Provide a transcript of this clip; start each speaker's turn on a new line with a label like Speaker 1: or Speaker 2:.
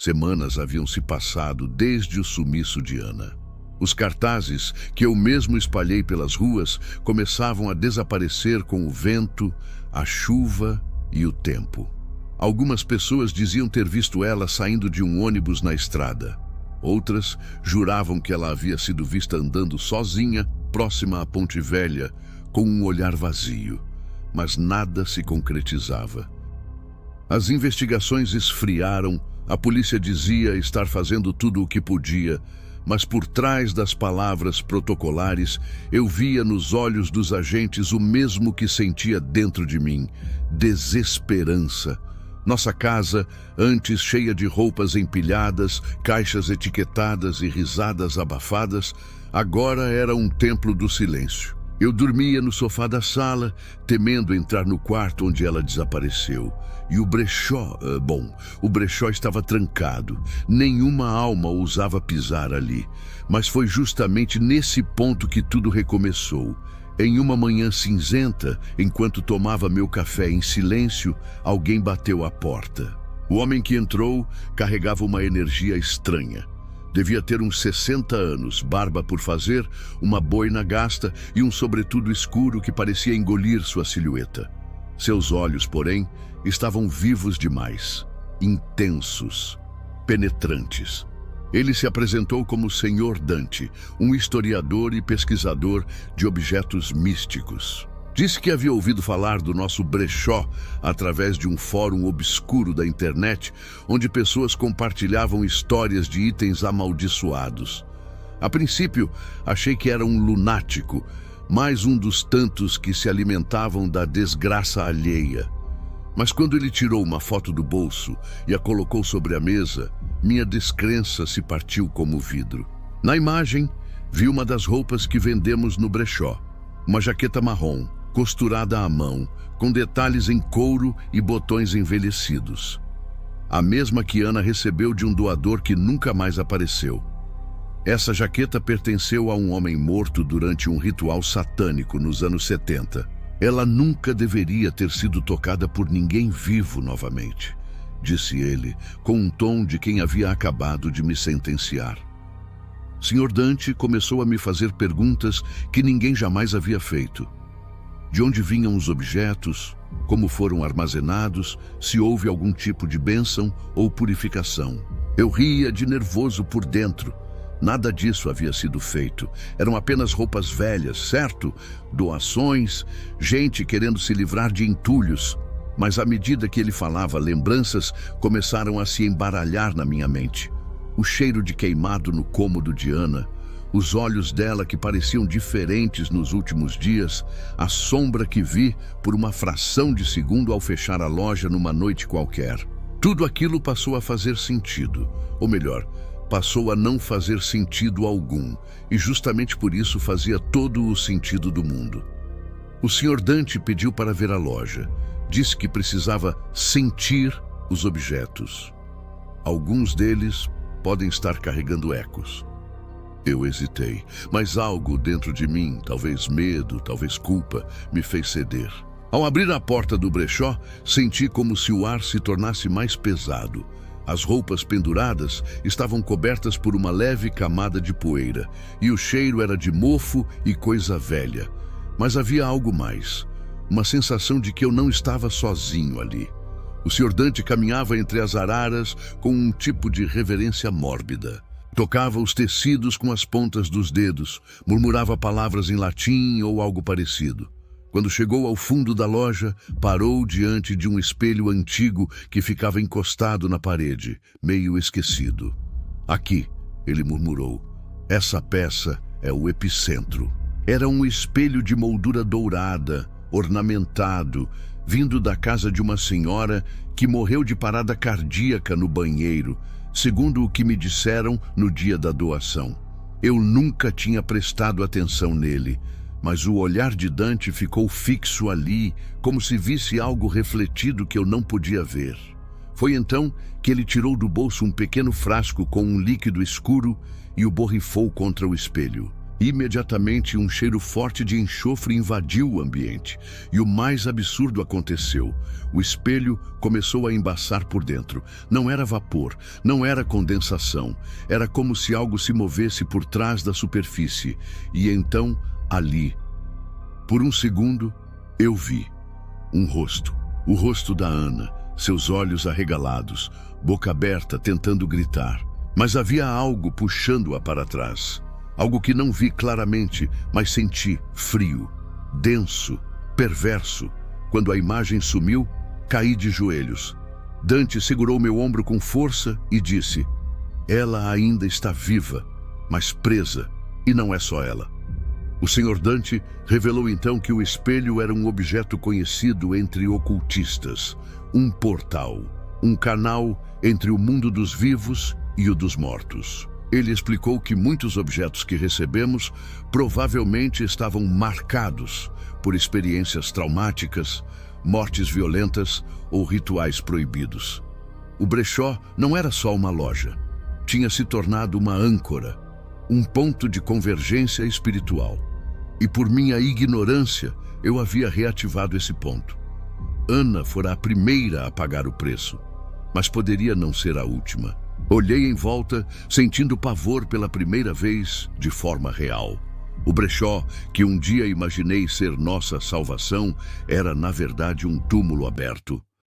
Speaker 1: Semanas haviam se passado desde o sumiço de Ana. Os cartazes que eu mesmo espalhei pelas ruas começavam a desaparecer com o vento, a chuva e o tempo. Algumas pessoas diziam ter visto ela saindo de um ônibus na estrada. Outras juravam que ela havia sido vista andando sozinha, próxima à Ponte Velha, com um olhar vazio. Mas nada se concretizava. As investigações esfriaram, a polícia dizia estar fazendo tudo o que podia, mas por trás das palavras protocolares eu via nos olhos dos agentes o mesmo que sentia dentro de mim: desesperança. Nossa casa, antes cheia de roupas empilhadas, caixas etiquetadas e risadas abafadas, agora era um templo do silêncio. Eu dormia no sofá da sala, temendo entrar no quarto onde ela desapareceu. E o brechó estava trancado. Nenhuma alma ousava pisar ali. Mas foi justamente nesse ponto que tudo recomeçou. Em uma manhã cinzenta, enquanto tomava meu café em silêncio, alguém bateu à porta. O homem que entrou carregava uma energia estranha. Devia ter uns 60 anos, barba por fazer, uma boina gasta e um sobretudo escuro que parecia engolir sua silhueta. Seus olhos, porém, estavam vivos demais, intensos, penetrantes. Ele se apresentou como Senhor Dante, um historiador e pesquisador de objetos místicos. Disse que havia ouvido falar do nosso brechó através de um fórum obscuro da internet, onde pessoas compartilhavam histórias de itens amaldiçoados. A princípio, achei que era um lunático, mais um dos tantos que se alimentavam da desgraça alheia. Mas quando ele tirou uma foto do bolso e a colocou sobre a mesa, minha descrença se partiu como vidro. Na imagem, vi uma das roupas que vendemos no brechó. Uma jaqueta marrom, costurada à mão, com detalhes em couro e botões envelhecidos. A mesma que Ana recebeu de um doador que nunca mais apareceu. Essa jaqueta pertenceu a um homem morto durante um ritual satânico nos anos 70. Ela nunca deveria ter sido tocada por ninguém vivo novamente, disse ele, com um tom de quem havia acabado de me sentenciar. Sr. Dante começou a me fazer perguntas que ninguém jamais havia feito. De onde vinham os objetos, como foram armazenados, se houve algum tipo de bênção ou purificação. Eu ria de nervoso por dentro. Nada disso havia sido feito. Eram apenas roupas velhas, certo? Doações, gente querendo se livrar de entulhos. Mas à medida que ele falava, lembranças começaram a se embaralhar na minha mente. O cheiro de queimado no cômodo de Ana, os olhos dela que pareciam diferentes nos últimos dias, a sombra que vi por uma fração de segundo ao fechar a loja numa noite qualquer. Tudo aquilo passou a fazer sentido, ou melhor, passou a não fazer sentido algum, e justamente por isso fazia todo o sentido do mundo. O Sr. Dante pediu para ver a loja. Disse que precisava sentir os objetos. Alguns deles podem estar carregando ecos. Eu hesitei, mas algo dentro de mim, talvez medo, talvez culpa, me fez ceder. Ao abrir a porta do brechó, senti como se o ar se tornasse mais pesado. As roupas penduradas estavam cobertas por uma leve camada de poeira, e o cheiro era de mofo e coisa velha. Mas havia algo mais, uma sensação de que eu não estava sozinho ali. O Sr. Dante caminhava entre as araras com um tipo de reverência mórbida. Tocava os tecidos com as pontas dos dedos, murmurava palavras em latim ou algo parecido. Quando chegou ao fundo da loja, parou diante de um espelho antigo que ficava encostado na parede, meio esquecido. Aqui, ele murmurou, essa peça é o epicentro. Era um espelho de moldura dourada, ornamentado, vindo da casa de uma senhora que morreu de parada cardíaca no banheiro, segundo o que me disseram no dia da doação. Eu nunca tinha prestado atenção nele, mas o olhar de Dante ficou fixo ali, como se visse algo refletido que eu não podia ver. Foi então que ele tirou do bolso um pequeno frasco com um líquido escuro e o borrifou contra o espelho. Imediatamente, um cheiro forte de enxofre invadiu o ambiente. E o mais absurdo aconteceu. O espelho começou a embaçar por dentro. Não era vapor, não era condensação. Era como se algo se movesse por trás da superfície. E então, ali, por um segundo, eu vi um rosto. O rosto da Ana, seus olhos arregalados, boca aberta, tentando gritar. Mas havia algo puxando-a para trás. Algo que não vi claramente, mas senti frio, denso, perverso. Quando a imagem sumiu, caí de joelhos. Dante segurou meu ombro com força e disse: ela ainda está viva, mas presa, e não é só ela. O Sr. Dante revelou então que o espelho era um objeto conhecido entre ocultistas, um portal, um canal entre o mundo dos vivos e o dos mortos. Ele explicou que muitos objetos que recebemos provavelmente estavam marcados por experiências traumáticas, mortes violentas ou rituais proibidos. O brechó não era só uma loja. Tinha se tornado uma âncora, um ponto de convergência espiritual. E por minha ignorância, eu havia reativado esse ponto. Ana fora a primeira a pagar o preço, mas poderia não ser a última. Olhei em volta, sentindo pavor pela primeira vez de forma real. O brechó, que um dia imaginei ser nossa salvação, era na verdade um túmulo aberto.